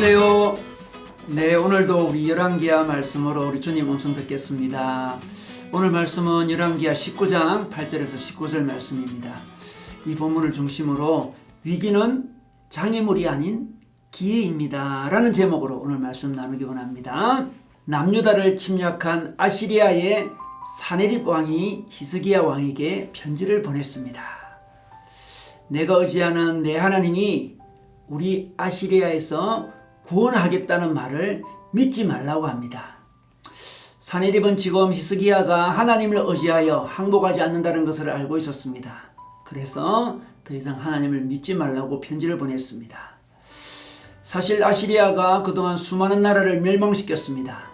안녕하세요. 네, 오늘도 우리 열왕기하 말씀으로 우리 주님 음성 듣겠습니다. 오늘 말씀은 열왕기하 19장 8절에서 19절 말씀입니다. 이 본문을 중심으로 위기는 장애물이 아닌 기회입니다 라는 제목으로 오늘 말씀 나누기 원합니다. 남유다를 침략한 아시리아의 사네립 왕이 히스기야 왕에게 편지를 보냈습니다. 내가 의지하는 내 하나님이 우리 아시리아에서 구원하겠다는 말을 믿지 말라고 합니다. 사네립은 지금 히스기야가 하나님을 의지하여 항복하지 않는다는 것을 알고 있었습니다. 그래서 더 이상 하나님을 믿지 말라고 편지를 보냈습니다. 사실 아시리아가 그동안 수많은 나라를 멸망시켰습니다.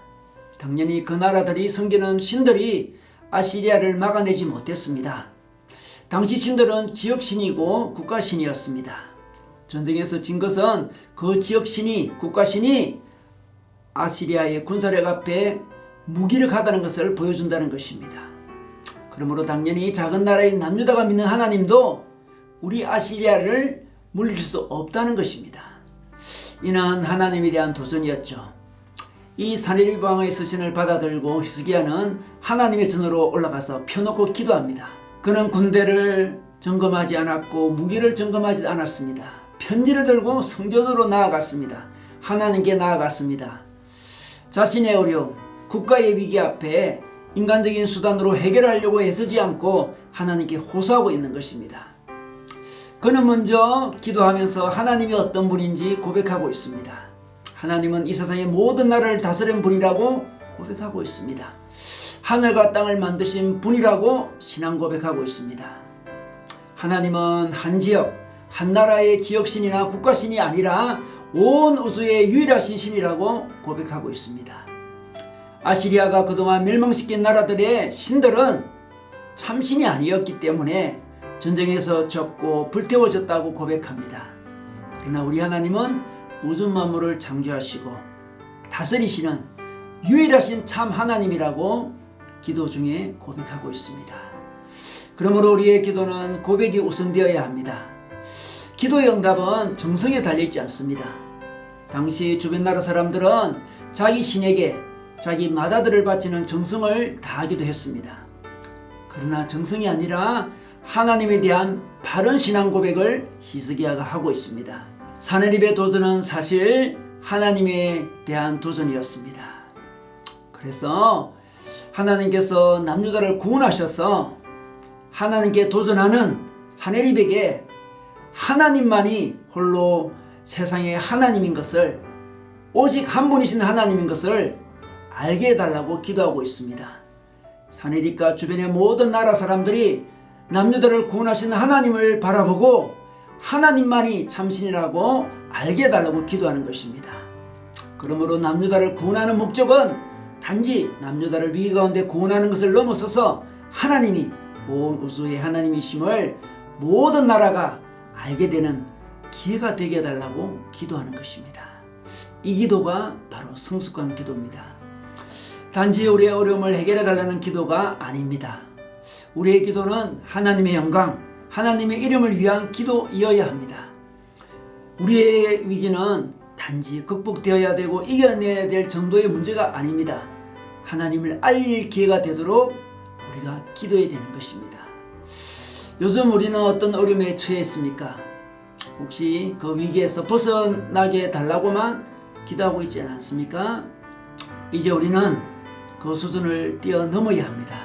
당연히 그 나라들이 섬기는 신들이 아시리아를 막아내지 못했습니다. 당시 신들은 지역신이고 국가신이었습니다. 전쟁에서 진 것은 그 지역신이, 국가신이 아시리아의 군사력 앞에 무기력하다는 것을 보여준다는 것입니다. 그러므로 당연히 작은 나라인 남유다가 믿는 하나님도 우리 아시리아를 물릴 수 없다는 것입니다. 이는 하나님에 대한 도전이었죠. 이 사네립 왕의 서신을 받아들고 히스기야는 하나님의 전으로 올라가서 펴놓고 기도합니다. 그는 군대를 점검하지 않았고 무기를 점검하지 않았습니다. 편지를 들고 성전으로 나아갔습니다. 하나님께 나아갔습니다. 자신의 어려움, 국가의 위기 앞에 인간적인 수단으로 해결하려고 애쓰지 않고 하나님께 호소하고 있는 것입니다. 그는 먼저 기도하면서 하나님이 어떤 분인지 고백하고 있습니다. 하나님은 이 세상의 모든 나라를 다스린 분이라고 고백하고 있습니다. 하늘과 땅을 만드신 분이라고 신앙 고백하고 있습니다. 하나님은 한 지역, 한 나라의 지역신이나 국가신이 아니라 온 우주의 유일하신 신이라고 고백하고 있습니다. 아시리아가 그동안 멸망시킨 나라들의 신들은 참신이 아니었기 때문에 전쟁에서 졌고 불태워졌다고 고백합니다. 그러나 우리 하나님은 우주 만물을 창조하시고 다스리시는 유일하신 참 하나님이라고 기도 중에 고백하고 있습니다. 그러므로 우리의 기도는 고백이 우선되어야 합니다. 기도의 응답은 정성에 달려있지 않습니다. 당시 주변 나라 사람들은 자기 신에게 자기 맏아들을 바치는 정성을 다하기도 했습니다. 그러나 정성이 아니라 하나님에 대한 바른 신앙 고백을 히스기야가 하고 있습니다. 사네립의 도전은 사실 하나님에 대한 도전이었습니다. 그래서 하나님께서 남유다를 구원하셔서 하나님께 도전하는 사네립에게 하나님만이 홀로 세상의 하나님인 것을, 오직 한 분이신 하나님인 것을 알게 해달라고 기도하고 있습니다. 사네립과 주변의 모든 나라 사람들이 남유다를 구원하신 하나님을 바라보고 하나님만이 참신이라고 알게 해달라고 기도하는 것입니다. 그러므로 남유다를 구원하는 목적은 단지 남유다를 위기 가운데 구원하는 것을 넘어서서 하나님이 온 우주의 하나님이심을 모든 나라가 알게 되는 기회가 되게 해달라고 기도하는 것입니다. 이 기도가 바로 성숙한 기도입니다. 단지 우리의 어려움을 해결해달라는 기도가 아닙니다. 우리의 기도는 하나님의 영광, 하나님의 이름을 위한 기도이어야 합니다. 우리의 위기는 단지 극복되어야 되고 이겨내야 될 정도의 문제가 아닙니다. 하나님을 알 기회가 되도록 우리가 기도해야 되는 것입니다. 요즘 우리는 어떤 어려움에 처해 있습니까? 혹시 그 위기에서 벗어나게 달라고만 기도하고 있지는 않습니까? 이제 우리는 그 수준을 뛰어넘어야 합니다.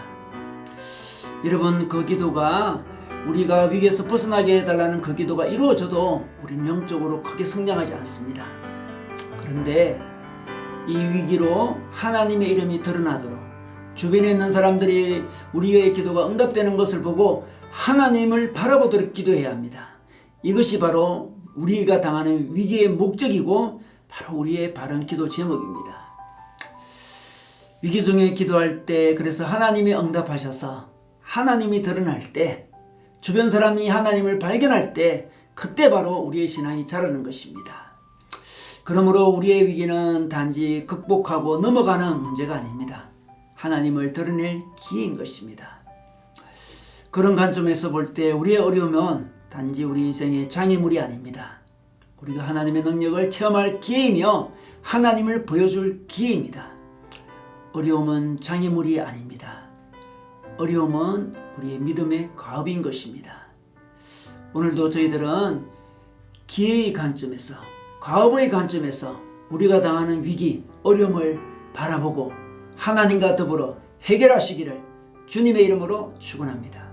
여러분, 그 기도가 우리가 위기에서 벗어나게 해달라는 그 기도가 이루어져도 우리는 영적으로 크게 성장하지 않습니다. 그런데 이 위기로 하나님의 이름이 드러나도록 주변에 있는 사람들이 우리의 기도가 응답되는 것을 보고 하나님을 바라보도록 기도해야 합니다. 이것이 바로 우리가 당하는 위기의 목적이고 바로 우리의 바른 기도 제목입니다. 위기 중에 기도할 때, 그래서 하나님이 응답하셔서 하나님이 드러날 때, 주변 사람이 하나님을 발견할 때, 그때 바로 우리의 신앙이 자라는 것입니다. 그러므로 우리의 위기는 단지 극복하고 넘어가는 문제가 아닙니다. 하나님을 드러낼 기회인 것입니다. 그런 관점에서 볼 때 우리의 어려움은 단지 우리 인생의 장애물이 아닙니다. 우리가 하나님의 능력을 체험할 기회이며 하나님을 보여줄 기회입니다. 어려움은 장애물이 아닙니다. 어려움은 우리의 믿음의 과업인 것입니다. 오늘도 저희들은 기회의 관점에서, 과업의 관점에서 우리가 당하는 위기, 어려움을 바라보고 하나님과 더불어 해결하시기를 주님의 이름으로 축원합니다.